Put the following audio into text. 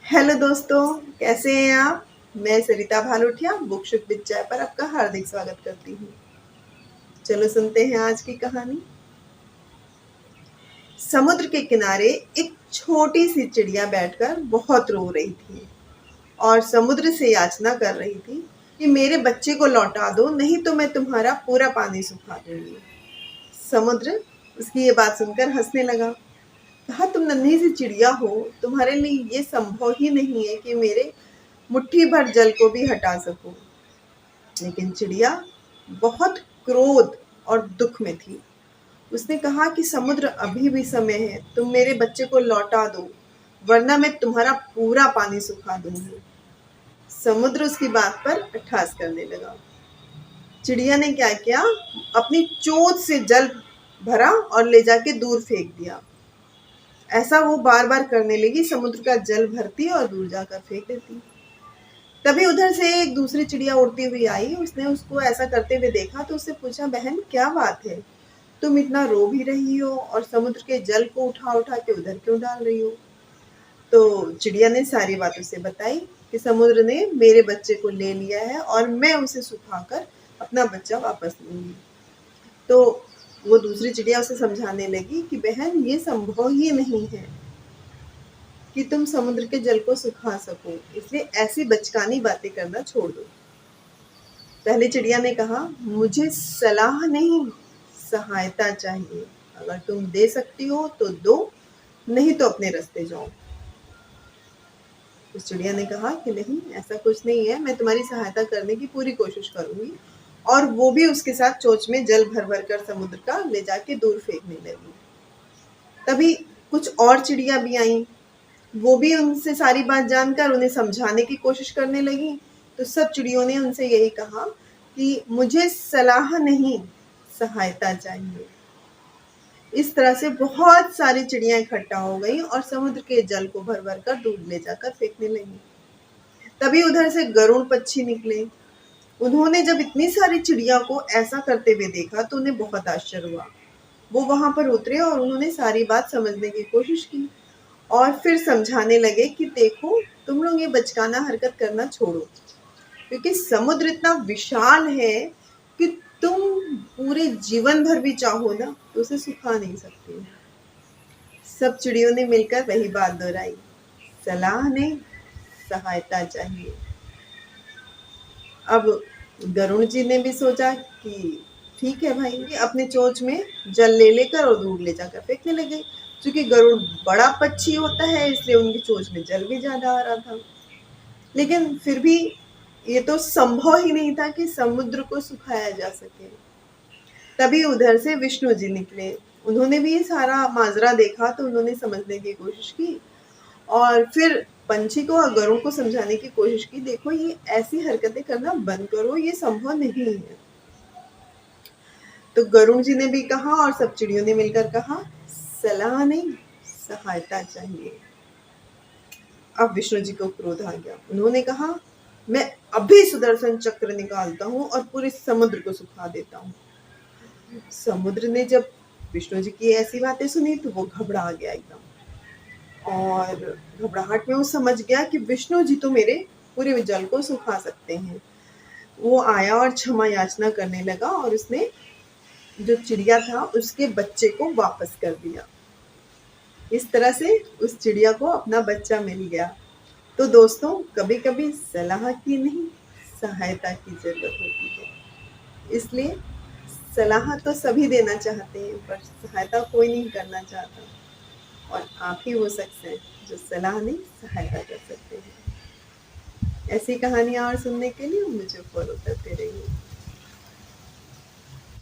Hello दोस्तों, कैसे हैं आप। मैं सरिता भालोठिया बुकशुक विद चाय पर आपका हार्दिक स्वागत करती हूँ। चलो सुनते हैं आज की कहानी। समुद्र के किनारे एक छोटी सी चिड़िया बैठकर बहुत रो रही थी और समुद्र से याचना कर रही थी कि मेरे बच्चे को लौटा दो, नहीं तो मैं तुम्हारा पूरा पानी सुखा दूंगी। समुद्र उसकी ये बात सुनकर हंसने लगा। कहा, तुम नन्ही सी चिड़िया हो, तुम्हारे लिए ये संभव ही नहीं है कि मेरे मुट्ठी भर जल को भी हटा सकूं। लेकिन चिड़िया बहुत क्रोध और दुख में थी। उसने कहा कि समुद्र, अभी भी समय है, तुम मेरे बच्चे को लौटा दो, वरना मैं तुम्हारा पूरा पानी सुखा दूंगी। समुद्र उसकी बात पर अट्ठास करने लगा। चिड़िया ने क्या किया, अपनी चोंच से जल भरा और ले जाके दूर फेंक दिया। ऐसा वो बार बार करने लगी, समुद्र का जल भरती और दूर जाकर फेंक देती। तभी उधर से एक दूसरी चिड़िया उड़ती हुई आई। उसने उसको ऐसा करते हुए देखा तो उससे पूछा, बहन क्या बात है, तुम इतना रो भी रही हो और समुद्र के जल को उठा उठा के उधर क्यों डाल रही हो। तो चिड़िया ने सारी बात उसे बताई कि समुद्र ने मेरे बच्चे को ले लिया है और मैं उसे सुखाकर अपना बच्चा वापस लूंगी। तो वो दूसरी चिड़िया उसे समझाने लगी कि बहन, ये संभव ही नहीं है कि तुम समुद्र के जल को सुखा सको, इसलिए ऐसी बचकानी बातें करना छोड़ दो। पहली चिड़िया ने कहा, मुझे सलाह नहीं, सहायता चाहिए। अगर तुम दे सकती हो तो दो, नहीं तो अपने रास्ते जाओ। उस चिड़िया ने कहा कि नहीं, ऐसा कुछ नहीं है, मैं तुम्हारी सहायता करने की पूरी कोशिश करूंगी। और वो भी उसके साथ चोंच में जल भर भर कर समुद्र का ले जाके दूर फेंकने लगी। तभी कुछ और चिड़िया भी आईं। वो भी उनसे सारी बात जानकर उन्हें समझाने की कोशिश करने लगी। तो सब चिड़ियों ने उनसे यही कहा कि मुझे सलाह नहीं, सहायता चाहिए। इस तरह से बहुत सारी चिड़ियां इकट्ठा हो गई और समुद्र के जल को भर भर कर दूर ले जाकर फेंकने लगी। तभी उधर से गरुड़ पक्षी निकले। उन्होंने जब इतनी सारी चिड़िया को ऐसा करते हुए देखा तो उन्हें बहुत आश्चर्य हुआ। वो वहां पर उतरे और उन्होंने सारी बात समझने की कोशिश की और फिर समझाने लगे कि देखो, तुम लोग ये बचकाना हरकत करना छोड़ो, क्योंकि समुद्र इतना विशाल है कि तुम पूरे जीवन भर भी चाहो ना तो उसे सुखा नहीं सकते। सब चिड़ियों ने मिलकर वही बात दोहराई, सलाह नहीं, सहायता चाहिए। अब गरुड़ जी ने भी सोचा कि ठीक है भाई, ये अपने चोंच में जल ले लेकर और दूर ले जाकर फेंकने लगे। क्योंकि गरुड़ बड़ा पक्षी होता है, इसलिए उनकी चोंच में जल भी ज्यादा आ रहा था। लेकिन फिर भी ये तो संभव ही नहीं था कि समुद्र को सुखाया जा सके। तभी उधर से विष्णु जी निकले। उन्होंने भी ये सारा माजरा देखा तो उन्होंने समझने की कोशिश की और फिर पंछी को और गरुड़ को समझाने की कोशिश की, देखो ये ऐसी हरकतें करना बंद करो, ये संभव नहीं है। तो गरुड़ जी ने भी कहा और सब चिड़ियों ने मिलकर कहा, सलाह नहीं, सहायता चाहिए। अब विष्णु जी को क्रोध आ गया। उन्होंने कहा, मैं अभी सुदर्शन चक्र निकालता हूँ और पूरे समुद्र को सुखा देता हूँ। समुद्र ने जब विष्णु जी की ऐसी बातें सुनी तो वो घबरा गया एकदम, और घबराहट में वो समझ गया कि विष्णु जी तो मेरे पूरे जल को सुखा सकते हैं। वो आया और क्षमा याचना करने लगा और उसने जो चिड़िया था उसके बच्चे को वापस कर दिया। इस तरह से उस चिड़िया को अपना बच्चा मिल गया। तो दोस्तों, कभी कभी सलाह की नहीं, सहायता की जरूरत होती है। इसलिए सलाह तो सभी देना चाहते हैं, पर सहायता कोई नहीं करना चाहता, और आप ही वो शख्स हैं जो सलाह नहीं, सहायता कर सकते हैं। ऐसी कहानियाँ और सुनने के लिए मुझे फॉलो करते रहिए।